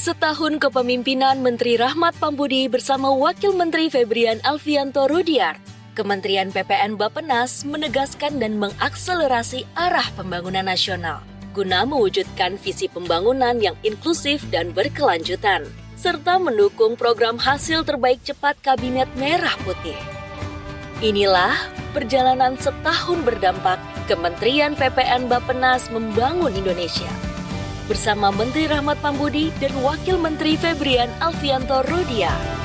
Setahun kepemimpinan Menteri Rahmat Pambudi bersama Wakil Menteri Febrian Alfianto Rudiart, Kementerian PPN Bappenas menegaskan dan mengakselerasi arah pembangunan nasional guna mewujudkan visi pembangunan yang inklusif dan berkelanjutan, serta mendukung program hasil terbaik cepat Kabinet Merah Putih. Inilah perjalanan setahun berdampak Kementerian PPN Bappenas membangun Indonesia. Bersama Menteri Rahmat Pambudi dan Wakil Menteri Febrian Alfianto Rudiart.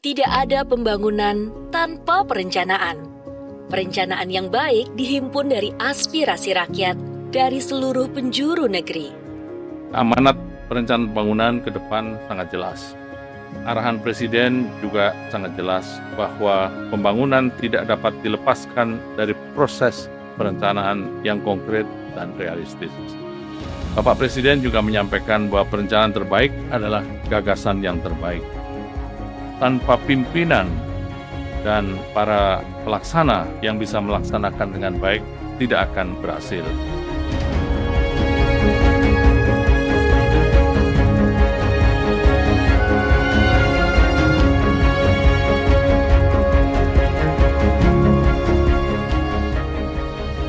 Tidak ada pembangunan tanpa perencanaan. Perencanaan yang baik dihimpun dari aspirasi rakyat dari seluruh penjuru negeri. Amanat perencanaan pembangunan ke depan sangat jelas. Arahan Presiden juga sangat jelas bahwa pembangunan tidak dapat dilepaskan dari proses perencanaan yang konkret dan realistis. Bapak Presiden juga menyampaikan bahwa perencanaan terbaik adalah gagasan yang terbaik. Tanpa pimpinan dan para pelaksana yang bisa melaksanakan dengan baik, tidak akan berhasil.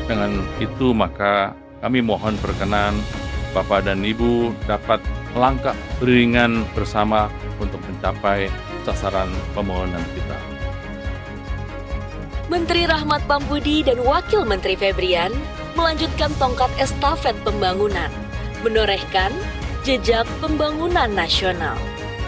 Dengan itu maka kami mohon perkenan Bapak dan Ibu dapat melangkah beriringan bersama untuk mencapai sasaran pembangunan kita. Menteri Rahmat Pambudi dan Wakil Menteri Febrian melanjutkan tongkat estafet pembangunan, menorehkan jejak pembangunan nasional.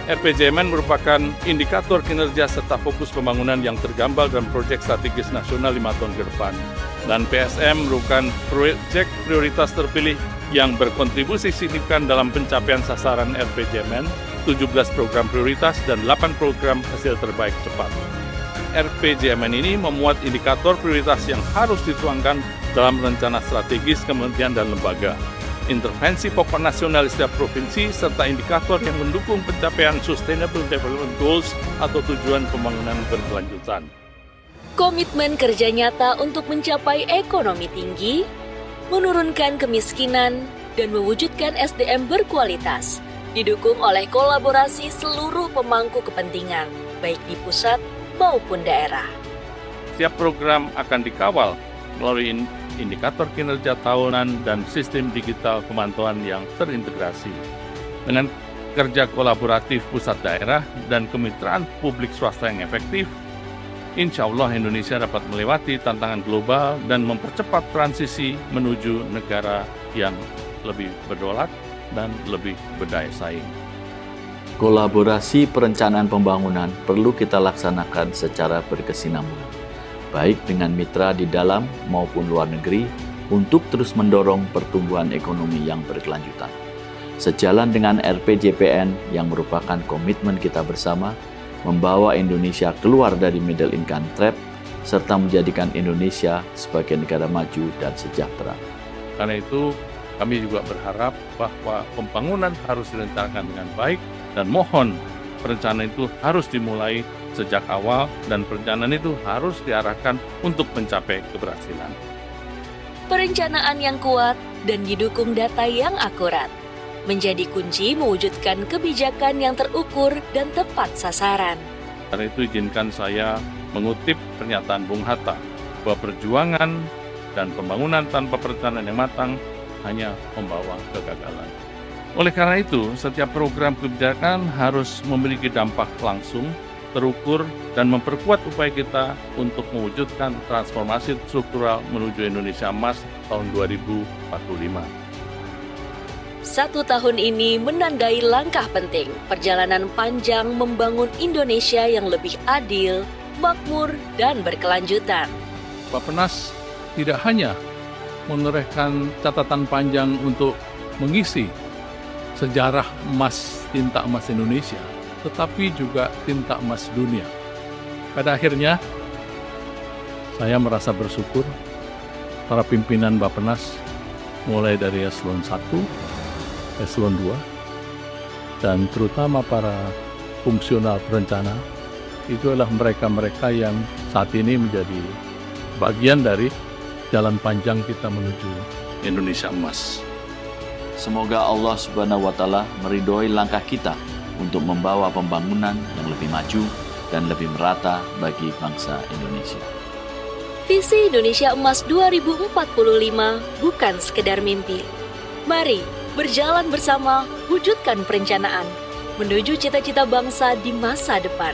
RPJMN merupakan indikator kinerja serta fokus pembangunan yang tergambar dalam proyek strategis nasional 5 tahun ke depan. Dan PSM merupakan proyek prioritas terpilih yang berkontribusi signifikan dalam pencapaian sasaran RPJMN, 17 program prioritas dan 8 program hasil terbaik cepat. RPJMN ini memuat indikator prioritas yang harus dituangkan dalam rencana strategis kementerian dan lembaga, intervensi pokok nasional setiap provinsi, serta indikator yang mendukung pencapaian Sustainable Development Goals atau tujuan pembangunan berkelanjutan. Komitmen kerja nyata untuk mencapai ekonomi tinggi, menurunkan kemiskinan, dan mewujudkan SDM berkualitas, didukung oleh kolaborasi seluruh pemangku kepentingan, baik di pusat maupun daerah. Setiap program akan dikawal melalui indikator kinerja tahunan dan sistem digital pemantauan yang terintegrasi. Dengan kerja kolaboratif pusat daerah dan kemitraan publik swasta yang efektif, insya Allah Indonesia dapat melewati tantangan global dan mempercepat transisi menuju negara yang lebih berdaulat dan lebih berdaya saing. Kolaborasi perencanaan pembangunan perlu kita laksanakan secara berkesinambungan, baik dengan mitra di dalam maupun luar negeri, untuk terus mendorong pertumbuhan ekonomi yang berkelanjutan. Sejalan dengan RPJPN yang merupakan komitmen kita bersama, membawa Indonesia keluar dari middle income trap, serta menjadikan Indonesia sebagai negara maju dan sejahtera. Karena itu, kami juga berharap bahwa pembangunan harus direncanakan dengan baik dan mohon perencanaan itu harus dimulai sejak awal dan perencanaan itu harus diarahkan untuk mencapai keberhasilan. Perencanaan yang kuat dan didukung data yang akurat menjadi kunci mewujudkan kebijakan yang terukur dan tepat sasaran. Karena itu izinkan saya mengutip pernyataan Bung Hatta bahwa perjuangan dan pembangunan tanpa perencanaan yang matang hanya membawa kegagalan. Oleh karena itu, setiap program kebijakan harus memiliki dampak langsung, terukur, dan memperkuat upaya kita untuk mewujudkan transformasi struktural menuju Indonesia Emas tahun 2045. 1 tahun ini menandai langkah penting perjalanan panjang membangun Indonesia yang lebih adil, makmur, dan berkelanjutan. Bappenas tidak hanya menorehkan catatan panjang untuk mengisi sejarah emas, tinta emas Indonesia, tetapi juga tinta emas dunia. Pada akhirnya, saya merasa bersyukur para pimpinan Bappenas, mulai dari eselon 1, eselon 2, dan terutama para fungsional perencana, itu adalah mereka-mereka yang saat ini menjadi bagian dari jalan panjang kita menuju Indonesia emas. Semoga Allah Subhanahu wa Ta'ala meridhoi langkah kita untuk membawa pembangunan yang lebih maju dan lebih merata bagi bangsa Indonesia. Visi Indonesia Emas 2045 bukan sekedar mimpi. Mari berjalan bersama, wujudkan perencanaan menuju cita-cita bangsa di masa depan.